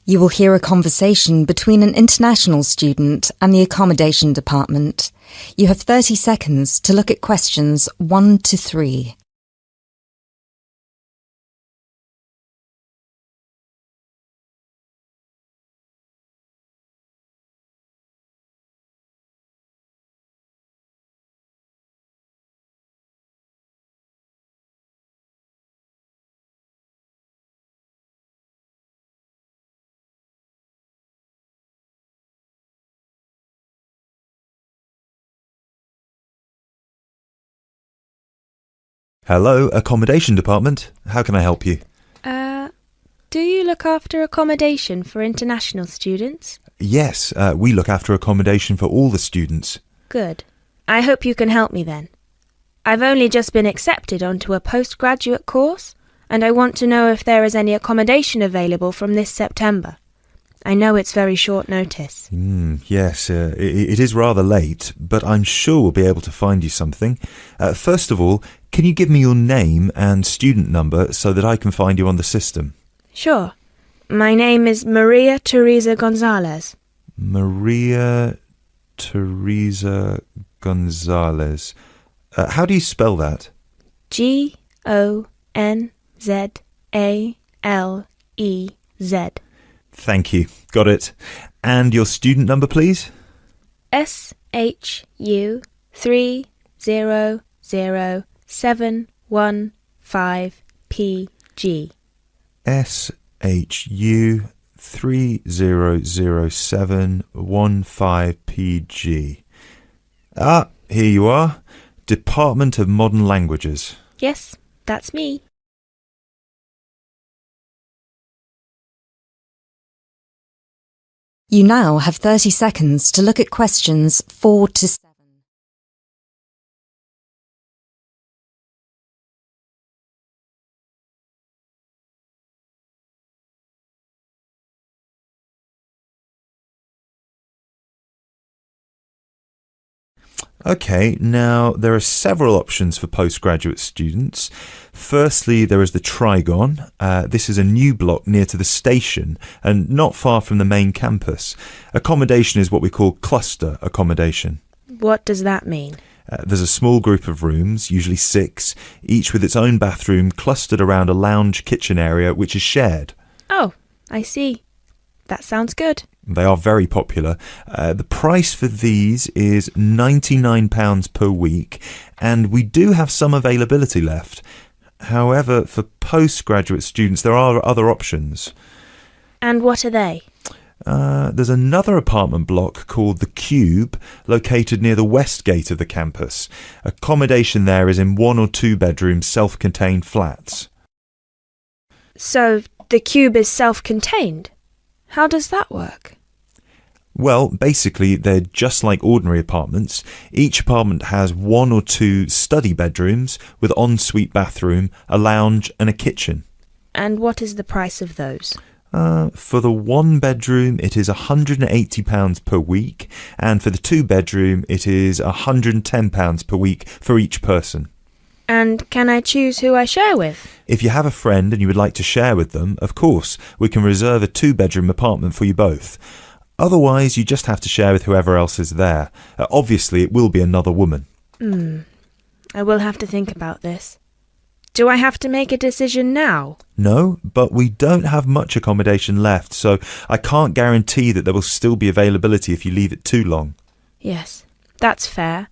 You will hear a conversation between an international student and the accommodation department. You have 30 seconds to look at questions 1 to 3. Hello, accommodation department. How can I help you? Do you look after accommodation for international students? Yes, we look after accommodation for all the students. Good. I hope you can help me then. I've only just been accepted onto a postgraduate course, and I want to know if there is any accommodation available from this September. I know it's very short notice. Yes, it is rather late, but I'm sure we'll be able to find you something. First of all, can you give me your name and student number so that I can find you on the system? Sure. My name is Maria Teresa Gonzalez. Maria Teresa Gonzalez. How do you spell that? Gonzalez. Thank you. Got it. And your student number, please? SHU 300715PG. SHU 300715PG. Ah, here you are. Department of Modern Languages. Yes, that's me. You now have 30 seconds to look at questions 4 to 7. Okay, now there are several options for postgraduate students. Firstly, there is the Trigon. This is a new block near to the station and not far from the main campus. Accommodation is what we call cluster accommodation. What does that mean? There's a small group of rooms, usually 6, each with its own bathroom clustered around a lounge kitchen area which is shared. Oh, I see. That sounds good. They are very popular. The price for these is £99 per week, and we do have some availability left. However, for postgraduate students, there are other options. And what are they? There's another apartment block called The Cube, located near the west gate of the campus. Accommodation there is in 1 or 2 bedroom self-contained flats. So, the cube is self-contained? How does that work? Well, basically, they're just like ordinary apartments. Each apartment has 1 or 2 study bedrooms with ensuite bathroom, a lounge and a kitchen. And what is the price of those? For the 1 bedroom, it is £180 per week, and for the 2 bedroom, it is £110 per week for each person. And can I choose who I share with? If you have a friend and you would like to share with them, of course, we can reserve a 2-bedroom apartment for you both. Otherwise, you just have to share with whoever else is there. Obviously, it will be another woman. I will have to think about this. Do I have to make a decision now? No, but we don't have much accommodation left, so I can't guarantee that there will still be availability if you leave it too long. Yes, that's fair.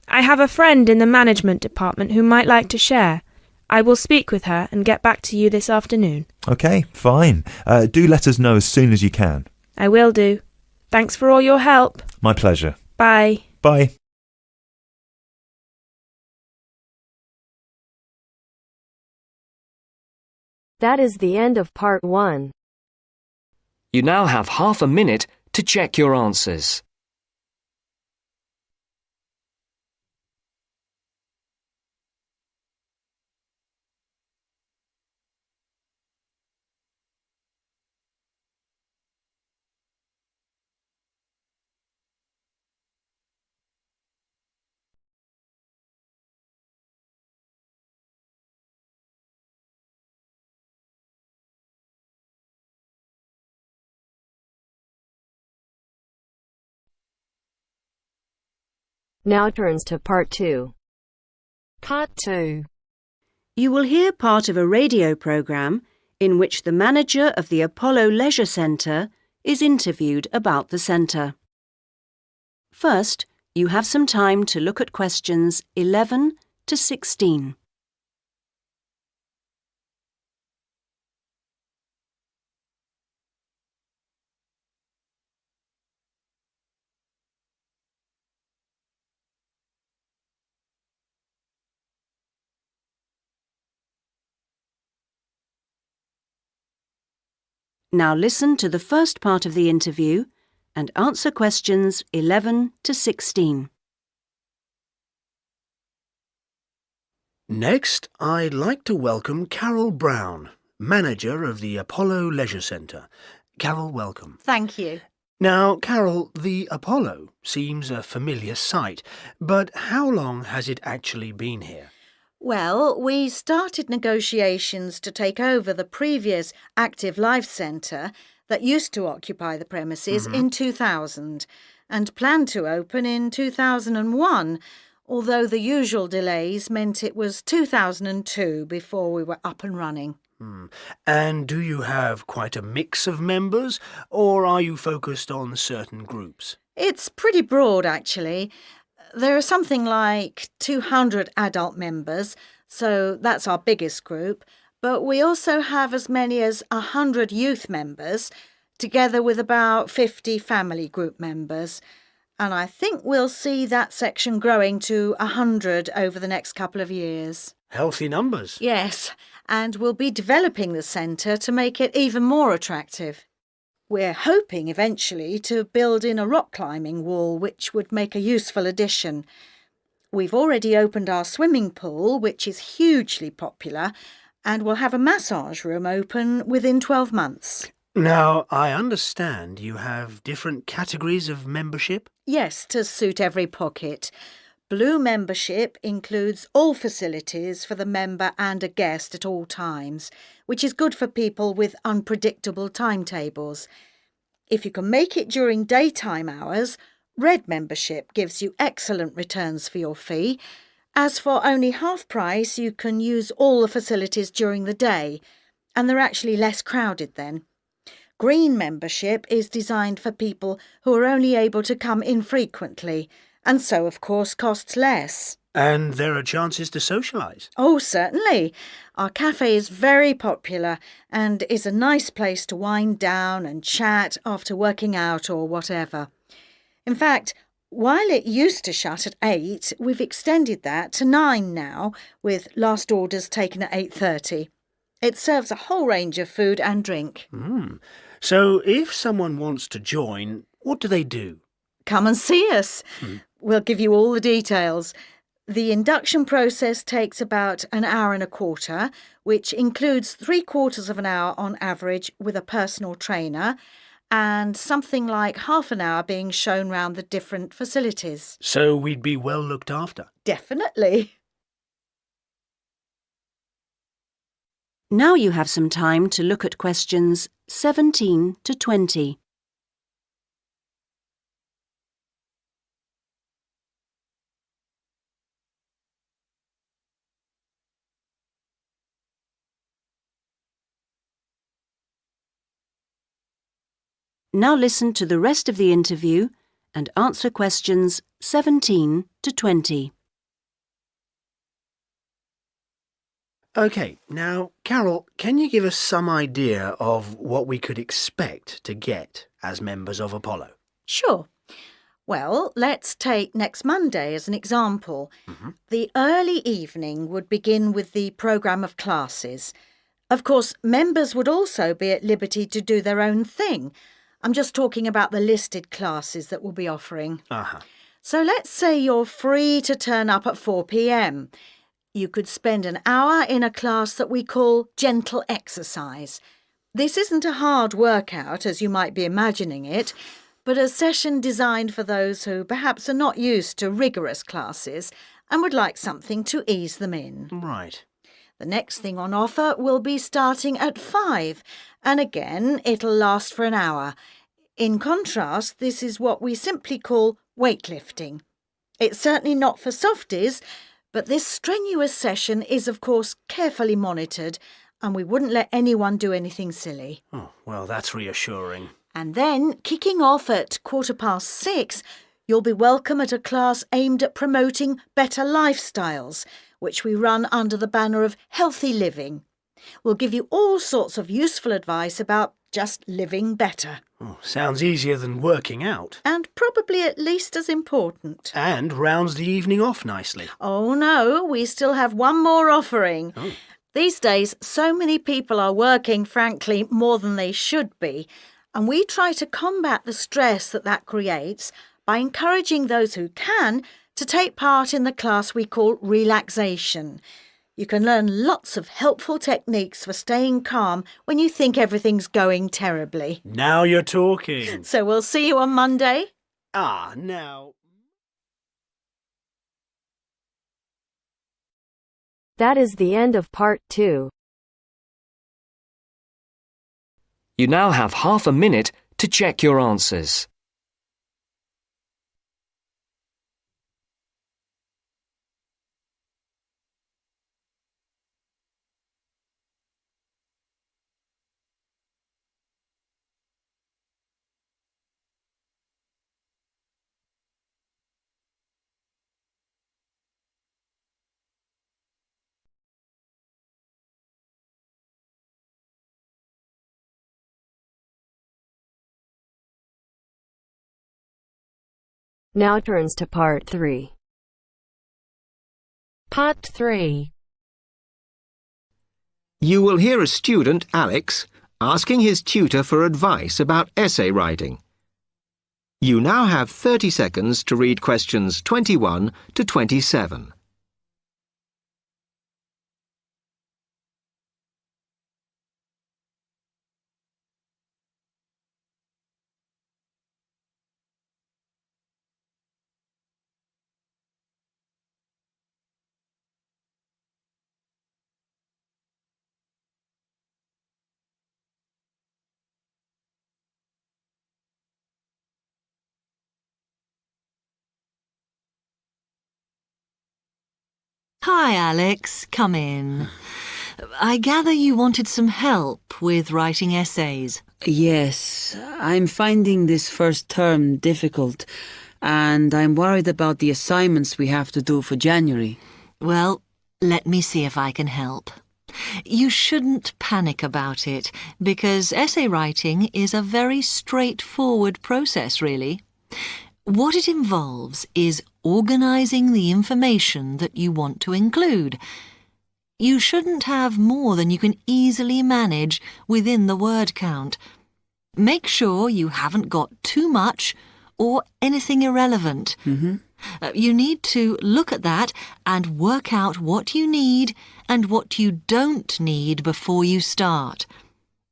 I have a friend in the management department who might like to share. I will speak with her and get back to you this afternoon. Okay, fine. Do let us know as soon as you can. I will do. Thanks for all your help. My pleasure. Bye. Bye. That is the end of part 1. You now have half a minute to check your answers. Now turns to Part 2. Part 2. You will hear part of a radio programme in which the manager of the Apollo Leisure Centre is interviewed about the centre. First, you have some time to look at questions 11 to 16. Now listen to the first part of the interview and answer questions 11 to 16. Next, I'd like to welcome Carol Brown, manager of the Apollo Leisure Centre. Carol, welcome. Thank you. Now, Carol, the Apollo seems a familiar sight, but how long has it actually been here? Well, we started negotiations to take over the previous Active Life Centre that used to occupy the premises in 2000 and planned to open in 2001, although the usual delays meant it was 2002 before we were up and running. And do you have quite a mix of members, or are you focused on certain groups? It's pretty broad, actually. There are something like 200 adult members, so that's our biggest group, but we also have as many as 100 youth members, together with about 50 family group members. And I think we'll see that section growing to 100 over the next couple of years. Healthy numbers. Yes, and we'll be developing the centre to make it even more attractive. We're hoping eventually to build in a rock climbing wall, which would make a useful addition. We've already opened our swimming pool, which is hugely popular, and we'll have a massage room open within 12 months. Now, I understand you have different categories of membership? Yes, to suit every pocket. Blue membership includes all facilities for the member and a guest at all times, which is good for people with unpredictable timetables. If you can make it during daytime hours, red membership gives you excellent returns for your fee. As for only half price, you can use all the facilities during the day, and they're actually less crowded then. Green membership is designed for people who are only able to come infrequently, and so, of course, costs less. And there are chances to socialise? Oh, certainly. Our cafe is very popular and is a nice place to wind down and chat after working out or whatever. In fact, while it used to shut at 8, we've extended that to 9 now, with last orders taken at 8:30. It serves a whole range of food and drink. So if someone wants to join, what do they do? Come and see us. We'll give you all the details. The induction process takes about an hour and a quarter, which includes 3/4 of an hour on average with a personal trainer, and something like half an hour being shown round the different facilities. So we'd be well looked after? Definitely. Now you have some time to look at questions 17 to 20. Now listen to the rest of the interview and answer questions 17 to 20. OK, now, Carol, can you give us some idea of what we could expect to get as members of Apollo? Sure. Well, let's take next Monday as an example. The early evening would begin with the programme of classes. Of course, members would also be at liberty to do their own thing. I'm just talking about the listed classes that we'll be offering. So let's say you're free to turn up at 4 p.m. You could spend an hour in a class that we call gentle exercise. This isn't a hard workout, as you might be imagining it, but a session designed for those who perhaps are not used to rigorous classes and would like something to ease them in. Right. The next thing on offer will be starting at 5, and again, it'll last for an hour. In contrast, this is what we simply call weightlifting. It's certainly not for softies, but this strenuous session is, of course, carefully monitored, and we wouldn't let anyone do anything silly. Oh, well, that's reassuring. And then, kicking off at 6:15, you'll be welcome at a class aimed at promoting better lifestyles, which we run under the banner of healthy living. We'll give you all sorts of useful advice about just living better. Oh, sounds easier than working out. And probably at least as important. And rounds the evening off nicely. Oh no, we still have one more offering. Oh. These days, so many people are working, frankly, more than they should be, and we try to combat the stress that creates by encouraging those who can to take part in the class we call relaxation. You can learn lots of helpful techniques for staying calm when you think everything's going terribly. Now you're talking. So we'll see you on Monday. Now... That is the end of part 2. You now have half a minute to check your answers. Now turns to part 3. Part 3. You will hear a student, Alex, asking his tutor for advice about essay writing. You now have 30 seconds to read questions 21 to 27. Hi, Alex. Come in. I gather you wanted some help with writing essays. Yes, I'm finding this first term difficult, and I'm worried about the assignments we have to do for January. Well, let me see if I can help. You shouldn't panic about it, because essay writing is a very straightforward process, really. What it involves is organising the information that you want to include. You shouldn't have more than you can easily manage within the word count. Make sure you haven't got too much or anything irrelevant. You need to look at that and work out what you need and what you don't need before you start.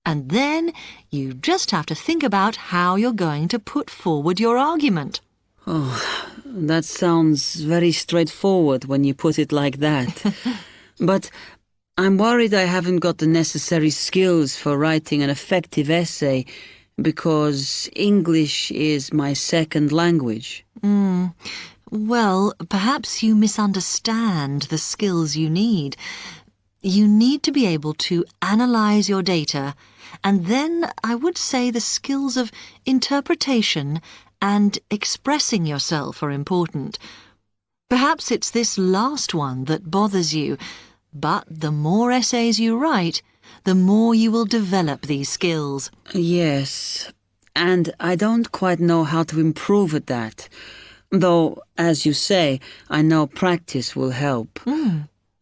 And then you just have to think about how you're going to put forward your argument. Oh, that sounds very straightforward when you put it like that. But I'm worried I haven't got the necessary skills for writing an effective essay because English is my second language. Well, perhaps you misunderstand the skills you need. You need to be able to analyse your data, and then I would say the skills of interpretation and expressing yourself are important. Perhaps it's this last one that bothers you, but the more essays you write, the more you will develop these skills. Yes, and I don't quite know how to improve at that. Though, as you say, I know practice will help.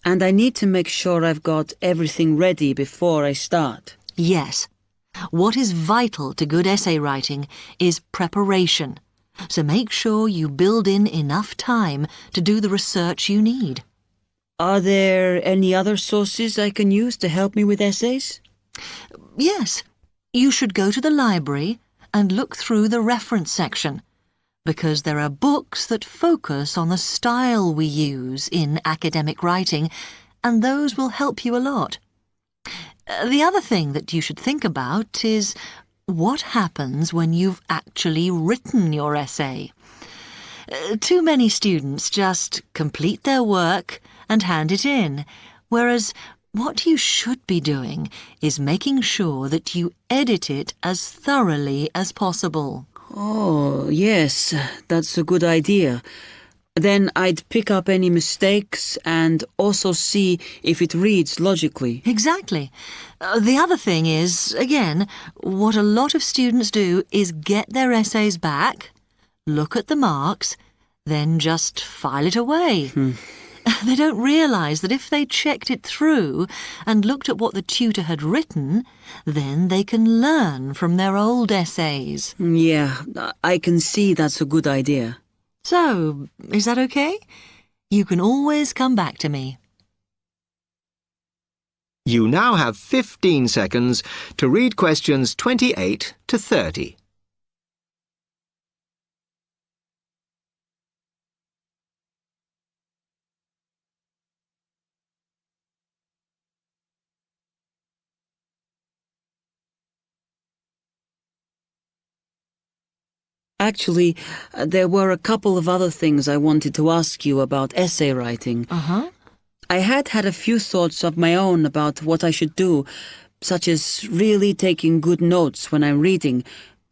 And I need to make sure I've got everything ready before I start. Yes. What is vital to good essay writing is preparation. So make sure you build in enough time to do the research you need. Are there any other sources I can use to help me with essays? Yes. You should go to the library and look through the reference section, because there are books that focus on the style we use in academic writing, and those will help you a lot. The other thing that you should think about is what happens when you've actually written your essay. Too many students just complete their work and hand it in, whereas what you should be doing is making sure that you edit it as thoroughly as possible. Oh, yes, that's a good idea. Then I'd pick up any mistakes and also see if it reads logically. Exactly. The other thing is, again, what a lot of students do is get their essays back, look at the marks, then just file it away. They don't realise that if they checked it through and looked at what the tutor had written, then they can learn from their old essays. Yeah, I can see that's a good idea. So, is that okay? You can always come back to me. You now have 15 seconds to read questions 28 to 30. Actually, there were a couple of other things I wanted to ask you about essay writing. I had a few thoughts of my own about what I should do, such as really taking good notes when I'm reading,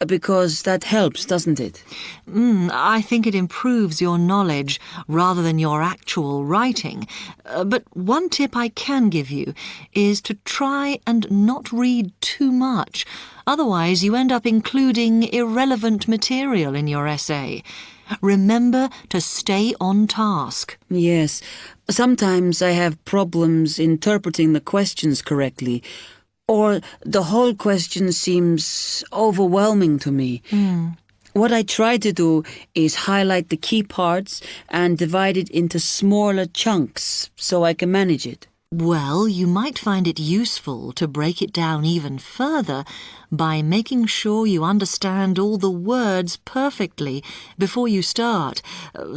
because that helps, doesn't it? I think it improves your knowledge rather than your actual writing. But one tip I can give you is to try and not read too much. Otherwise, you end up including irrelevant material in your essay. Remember to stay on task. Yes. Sometimes I have problems interpreting the questions correctly, or the whole question seems overwhelming to me. What I try to do is highlight the key parts and divide it into smaller chunks so I can manage it. Well, you might find it useful to break it down even further by making sure you understand all the words perfectly before you start.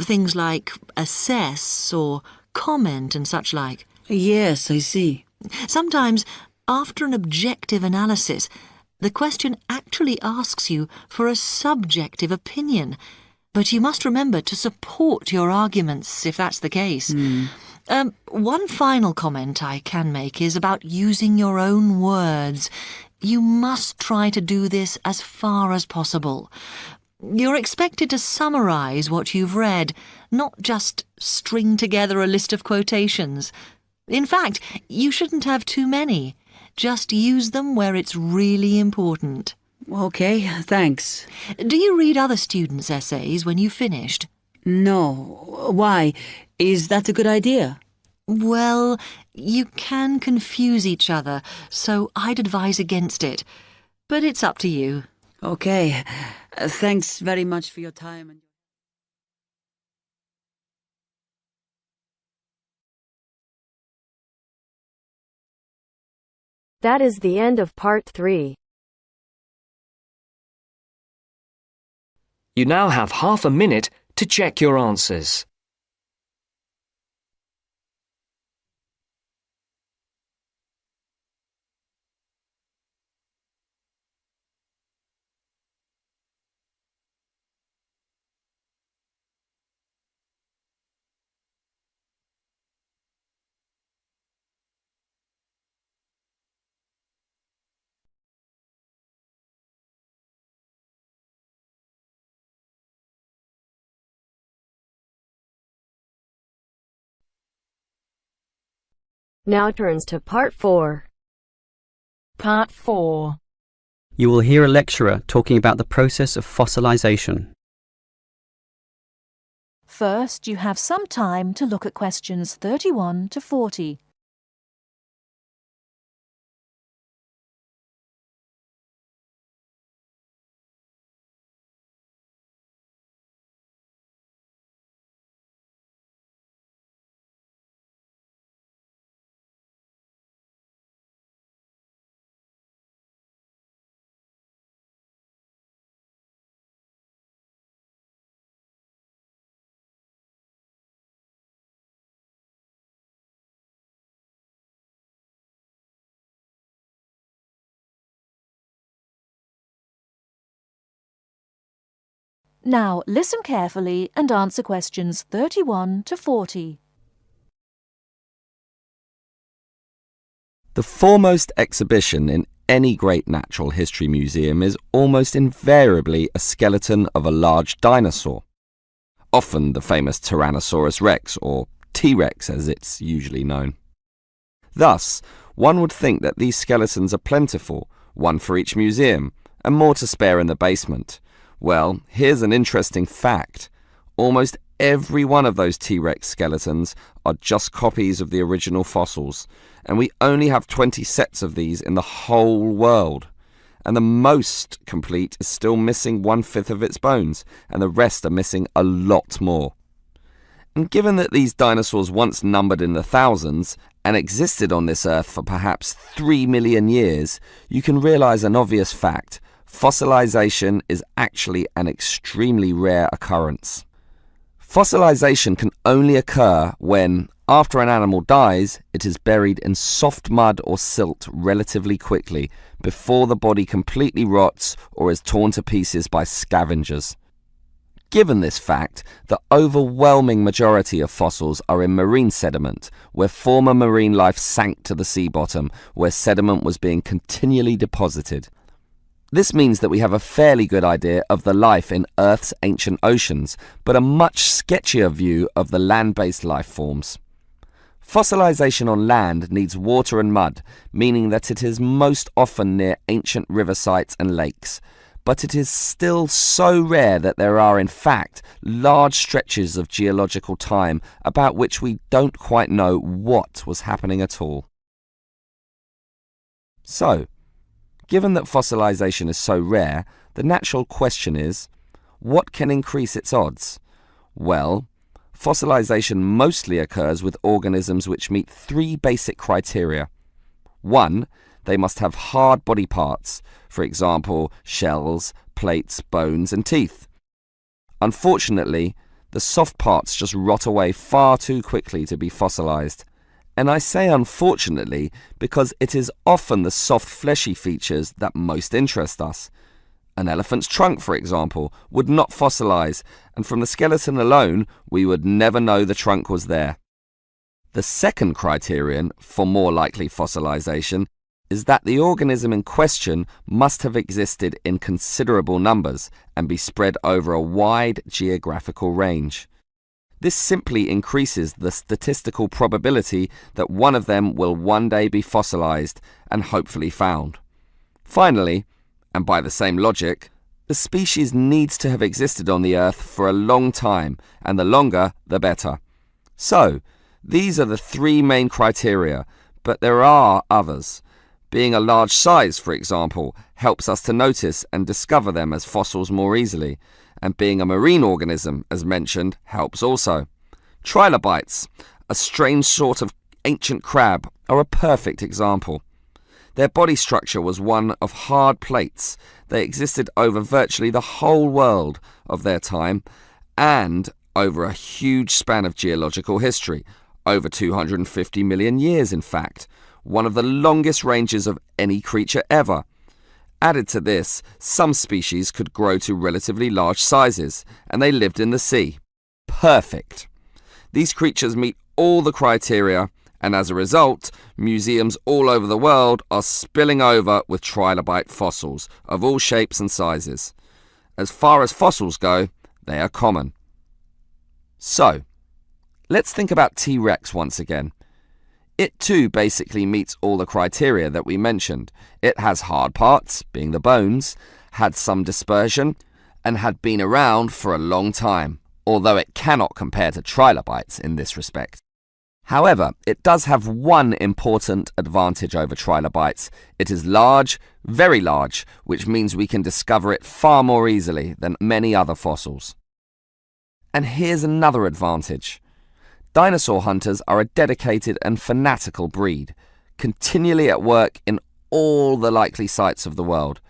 Things like assess or comment and such like. Yes, I see. Sometimes, after an objective analysis, the question actually asks you for a subjective opinion. But you must remember to support your arguments if that's the case. One final comment I can make is about using your own words. You must try to do this as far as possible. You're expected to summarise what you've read, not just string together a list of quotations. In fact, you shouldn't have too many. Just use them where it's really important. Okay, thanks. Do you read other students' essays when you've finished? No. Why? Is that a good idea? Well, you can confuse each other, so I'd advise against it. But it's up to you. Okay. Thanks very much for your time. That is the end of part 3. You now have half a minute to check your answers. Now turns to part 4. Part 4. You will hear a lecturer talking about the process of fossilization. First, you have some time to look at questions 31 to 40. Now listen carefully and answer questions 31 to 40. The foremost exhibition in any great natural history museum is almost invariably a skeleton of a large dinosaur, often the famous Tyrannosaurus rex, or T-Rex as it's usually known. Thus, one would think that these skeletons are plentiful, one for each museum, and more to spare in the basement. Well, here's an interesting fact. Almost every one of those T-Rex skeletons are just copies of the original fossils, and we only have 20 sets of these in the whole world. And the most complete is still missing 1/5 of its bones, and the rest are missing a lot more. And given that these dinosaurs once numbered in the thousands and existed on this earth for perhaps 3 million years, you can realize an obvious fact. Fossilization is actually an extremely rare occurrence. Fossilization can only occur when, after an animal dies, it is buried in soft mud or silt relatively quickly before the body completely rots or is torn to pieces by scavengers. Given this fact, the overwhelming majority of fossils are in marine sediment, where former marine life sank to the sea bottom, where sediment was being continually deposited. This means that we have a fairly good idea of the life in Earth's ancient oceans, but a much sketchier view of the land-based life forms. Fossilization on land needs water and mud, meaning that it is most often near ancient river sites and lakes. But it is still so rare that there are, in fact, large stretches of geological time about which we don't quite know what was happening at all. So, given that fossilization is so rare, the natural question is, what can increase its odds? Well, fossilization mostly occurs with organisms which meet 3 basic criteria. 1, they must have hard body parts, for example, shells, plates, bones, and teeth. Unfortunately, the soft parts just rot away far too quickly to be fossilized. And I say unfortunately because it is often the soft fleshy features that most interest us. An elephant's trunk, for example, would not fossilize, and from the skeleton alone, we would never know the trunk was there. The second criterion for more likely fossilization is that the organism in question must have existed in considerable numbers and be spread over a wide geographical range. This simply increases the statistical probability that one of them will one day be fossilized and hopefully found. Finally, and by the same logic, the species needs to have existed on the Earth for a long time, and the longer, the better. So, these are the 3 main criteria, but there are others. Being a large size, for example, helps us to notice and discover them as fossils more easily, and being a marine organism, as mentioned, helps also. Trilobites, a strange sort of ancient crab, are a perfect example. Their body structure was one of hard plates. They existed over virtually the whole world of their time and over a huge span of geological history, over 250 million years in fact, one of the longest ranges of any creature ever. Added to this, some species could grow to relatively large sizes, and they lived in the sea. Perfect. These creatures meet all the criteria, and as a result, museums all over the world are spilling over with trilobite fossils of all shapes and sizes. As far as fossils go, they are common. So, let's think about T-Rex once again. It too basically meets all the criteria that we mentioned. It has hard parts, being the bones, had some dispersion, and had been around for a long time, although it cannot compare to trilobites in this respect. However, it does have one important advantage over trilobites. It is large, very large, which means we can discover it far more easily than many other fossils. And here's another advantage. Dinosaur hunters are a dedicated and fanatical breed, continually at work in all the likely sites of the world.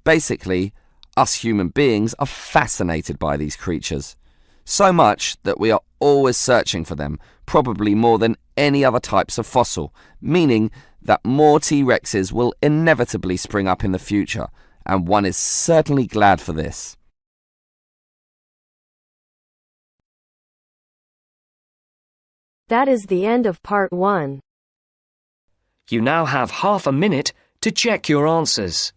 Basically, us human beings are fascinated by these creatures. So much that we are always searching for them, probably more than any other types of fossil, meaning that more T-Rexes will inevitably spring up in the future, and one is certainly glad for this. That is the end of part 1. You now have half a minute to check your answers.